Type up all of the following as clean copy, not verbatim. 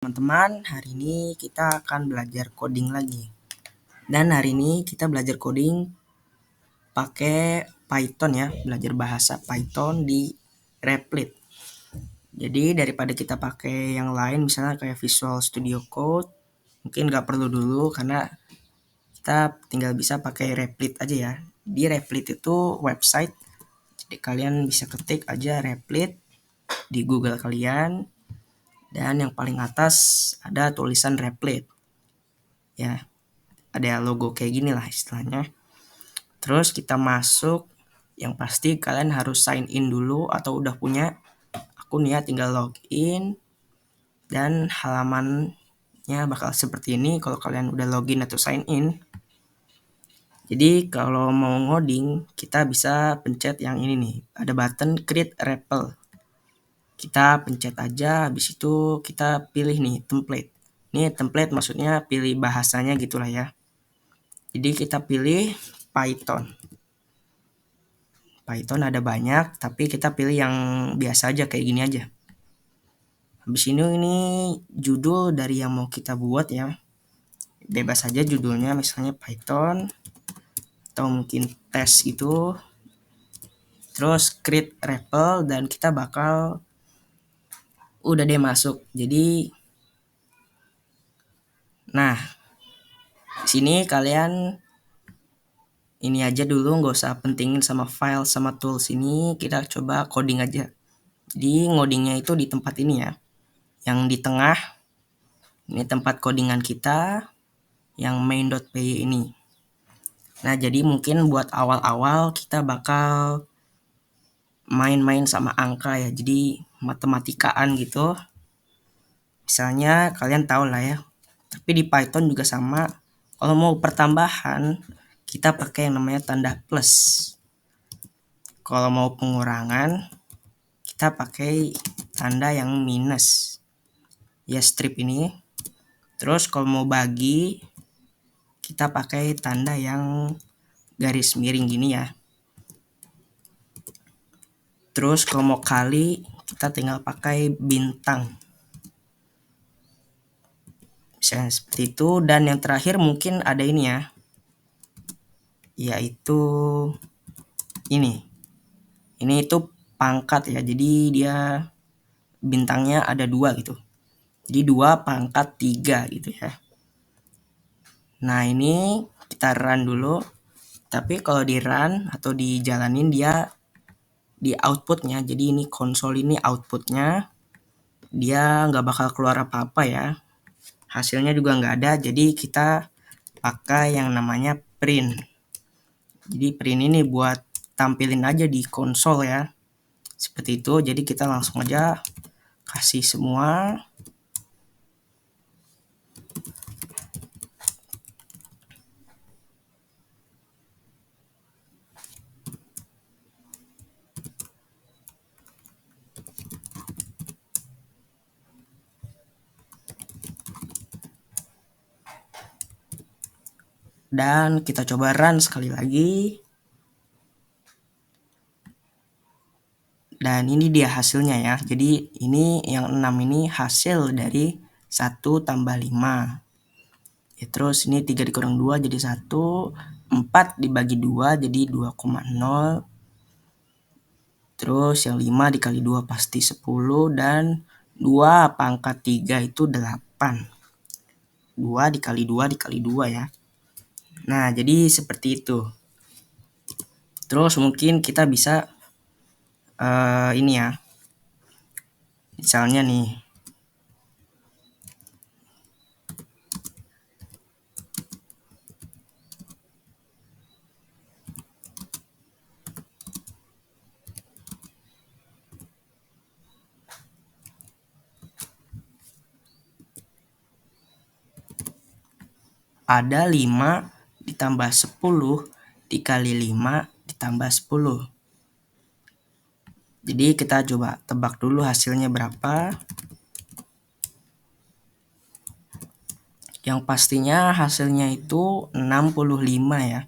Teman-teman, hari ini kita akan belajar coding lagi. Dan hari ini kita belajar coding pakai Python ya, belajar bahasa Python di Replit. Jadi daripada kita pakai yang lain, misalnya kayak Visual Studio Code, mungkin nggak perlu dulu karena kita tinggal bisa pakai Replit aja ya. Di Replit itu website, jadi kalian bisa ketik aja Replit di Google kalian. Dan yang paling atas ada tulisan Replit. Ya, ada logo kayak gini lah istilahnya. Terus kita masuk, yang pasti kalian harus sign in dulu atau udah punya akun ya, tinggal login. Dan halamannya bakal seperti ini kalau kalian udah login atau sign in. Jadi kalau mau ngoding, kita bisa pencet yang ini nih, ada button create REPL. Kita pencet aja, habis itu kita pilih nih template. Ini template maksudnya pilih bahasanya gitulah ya. Jadi kita pilih Python. Python ada banyak, tapi kita pilih yang biasa aja kayak gini aja. Habis ini judul dari yang mau kita buat ya. Bebas aja judulnya, misalnya Python atau mungkin tes gitu. Terus create REPL dan kita bakal udah deh masuk. Jadi nah, sini kalian ini aja dulu, nggak usah pentingin sama file sama tools ini, kita coba coding aja. Jadi ngodingnya itu di tempat ini ya, yang di tengah ini tempat codingan kita, yang main.py ini. Nah, jadi mungkin buat awal-awal kita bakal main-main sama angka ya, jadi matematikaan gitu. Misalnya kalian tahu lah ya, tapi di Python juga sama. Kalau mau pertambahan, kita pakai yang namanya tanda plus. Kalau mau pengurangan, kita pakai tanda yang minus. Ya, strip ini. Terus kalau mau bagi, kita pakai tanda yang garis miring gini ya. Terus kalau mau kali, kita tinggal pakai bintang. Misalnya seperti itu. Dan yang terakhir mungkin ada ini ya, yaitu ini. Ini itu pangkat ya, jadi dia bintangnya ada 2 gitu. Jadi 2 pangkat 3 gitu ya. Nah, ini kita run dulu. Tapi kalau di run atau dijalanin dia di outputnya, jadi ini konsol ini outputnya, dia nggak bakal keluar apa-apa ya. Hasilnya juga nggak ada, jadi kita pakai yang namanya print. Jadi print ini buat tampilin aja di konsol ya, seperti itu. Jadi kita langsung aja kasih semua. Dan kita coba run sekali lagi. Dan ini dia hasilnya ya. Jadi ini yang 6 ini hasil dari 1 tambah 5. Ya, terus ini 3 dikurang 2 jadi 1. 4 dibagi 2 jadi 2,0. Terus yang 5 dikali 2 pasti 10. Dan 2 pangkat 3 itu 8. 2 dikali 2 dikali 2 ya. Nah, jadi seperti itu. Terus mungkin kita bisa ini ya. Misalnya nih, ada 5 ditambah 10 dikali 5 ditambah 10. Jadi kita coba tebak dulu hasilnya berapa. Yang pastinya hasilnya itu 65 ya.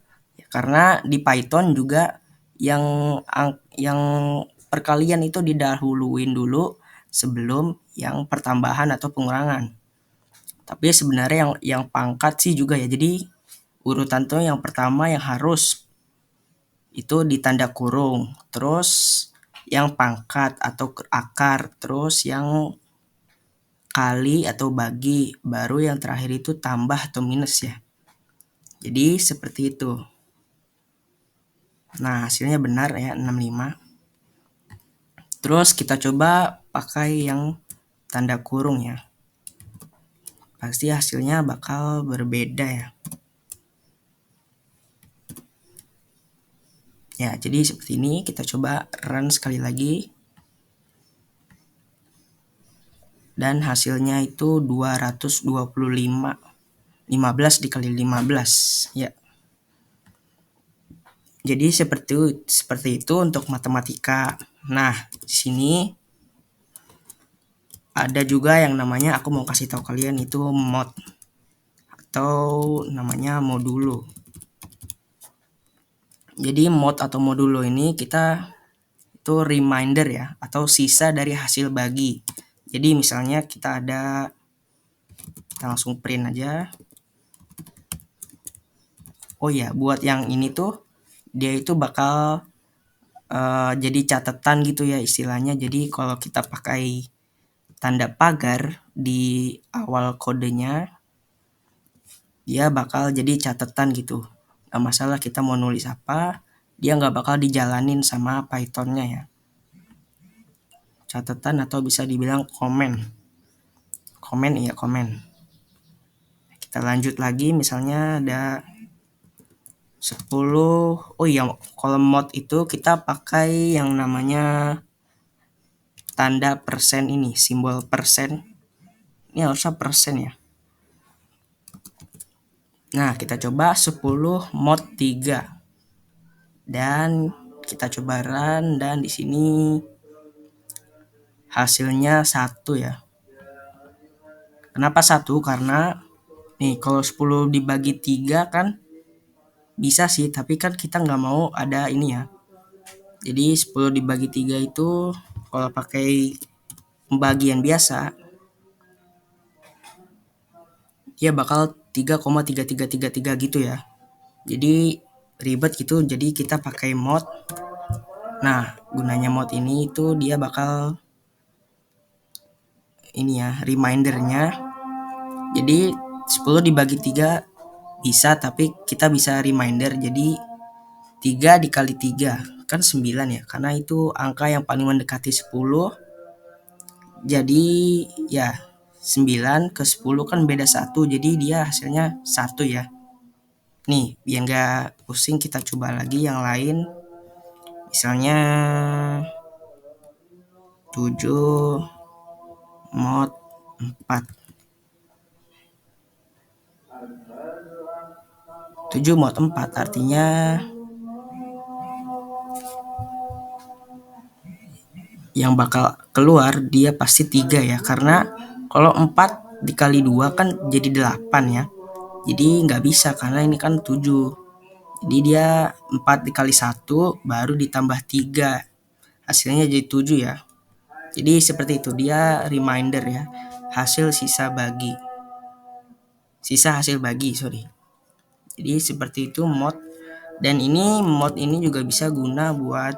Karena di Python juga yang perkalian itu didahuluin dulu sebelum yang pertambahan atau pengurangan. Tapi sebenarnya yang pangkat sih juga ya. Jadi urutan tuh yang pertama yang harus itu di tanda kurung, terus yang pangkat atau akar, terus yang kali atau bagi, baru yang terakhir itu tambah atau minus ya. Jadi seperti itu. Nah, hasilnya benar ya 65. Terus kita coba pakai yang tanda kurung ya. Pasti hasilnya bakal berbeda ya. Ya, jadi seperti ini kita coba run sekali lagi. Dan hasilnya itu 225. 15 dikali 15 ya. Jadi seperti itu untuk matematika. Nah, di sini ada juga yang namanya aku mau kasih tahu kalian itu mod atau namanya modulo. Jadi mod atau modulo ini kita itu reminder ya atau sisa dari hasil bagi. Jadi misalnya kita langsung print aja. Oh ya, buat yang ini tuh dia itu bakal jadi catatan gitu ya istilahnya. Jadi kalau kita pakai tanda pagar di awal kodenya, dia bakal jadi catatan gitu. Gak masalah kita mau nulis apa, dia nggak bakal dijalanin sama Pythonnya ya. Catatan atau bisa dibilang komen. Komen iya komen. Kita lanjut lagi misalnya ada 10. Oh iya, kalau mod itu kita pakai yang namanya tanda persen ini, simbol persen. Ini harusnya persen ya. Nah, kita coba 10 mod 3. Dan kita coba run dan di sini hasilnya 1 ya. Kenapa 1? Karena nih kalau 10 dibagi 3 kan bisa sih, tapi kan kita nggak mau ada ini ya. Jadi 10 dibagi 3 itu kalau pakai pembagian biasa dia bakal 3,3333 gitu ya. Jadi ribet gitu, jadi kita pakai mod. Nah, gunanya mod ini itu dia bakal ini ya, remindernya. Jadi 10 dibagi 3 bisa, tapi kita bisa reminder. Jadi 3 dikali 3 kan 9 ya, karena itu angka yang paling mendekati 10. Jadi ya 9 ke 10 kan beda 1, jadi dia hasilnya 1 ya. Nih, biar nggak pusing kita coba lagi yang lain. Misalnya 7 mod 4. 7 mod 4 artinya yang bakal keluar dia pasti 3 ya. Karena kalau 4 dikali 2 kan jadi 8 ya. Jadi nggak bisa karena ini kan 7. Jadi dia 4 dikali 1 baru ditambah 3. Hasilnya jadi 7 ya. Jadi seperti itu, dia reminder ya. Hasil sisa bagi. Sisa hasil bagi, sorry. Jadi seperti itu mod. Dan ini mod ini juga bisa guna buat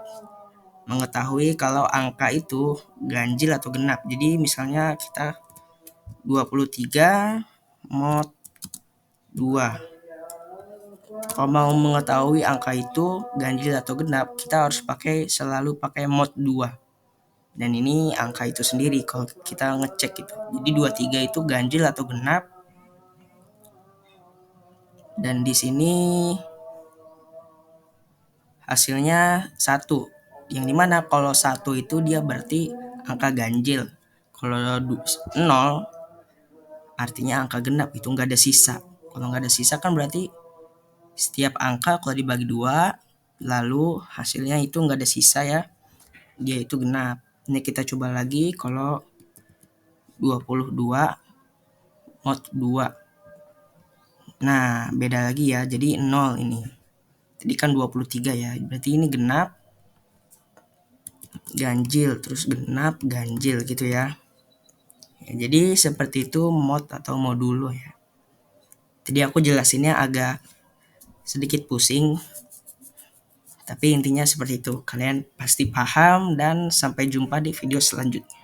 mengetahui kalau angka itu ganjil atau genap. Jadi misalnya kita 23 mod 2. Kalau mau mengetahui angka itu ganjil atau genap, kita harus selalu pakai mod 2. Dan ini angka itu sendiri kalau kita ngecek gitu. Jadi 23 itu ganjil atau genap. Dan di sini hasilnya 1. Yang dimana kalau 1 itu dia berarti angka ganjil. Kalau 0 artinya angka genap, itu nggak ada sisa. Kalau nggak ada sisa kan berarti setiap angka kalau dibagi 2 lalu hasilnya itu nggak ada sisa ya, dia itu genap. Ini kita coba lagi kalau 22 mod 2. Nah, beda lagi ya, jadi 0 ini. Tadi kan 23 ya, berarti ini genap, ganjil, terus genap, ganjil gitu ya. Ya, jadi seperti itu mod atau modulo ya. Jadi aku jelasinnya agak sedikit pusing, tapi intinya seperti itu. Kalian pasti paham dan sampai jumpa di video selanjutnya.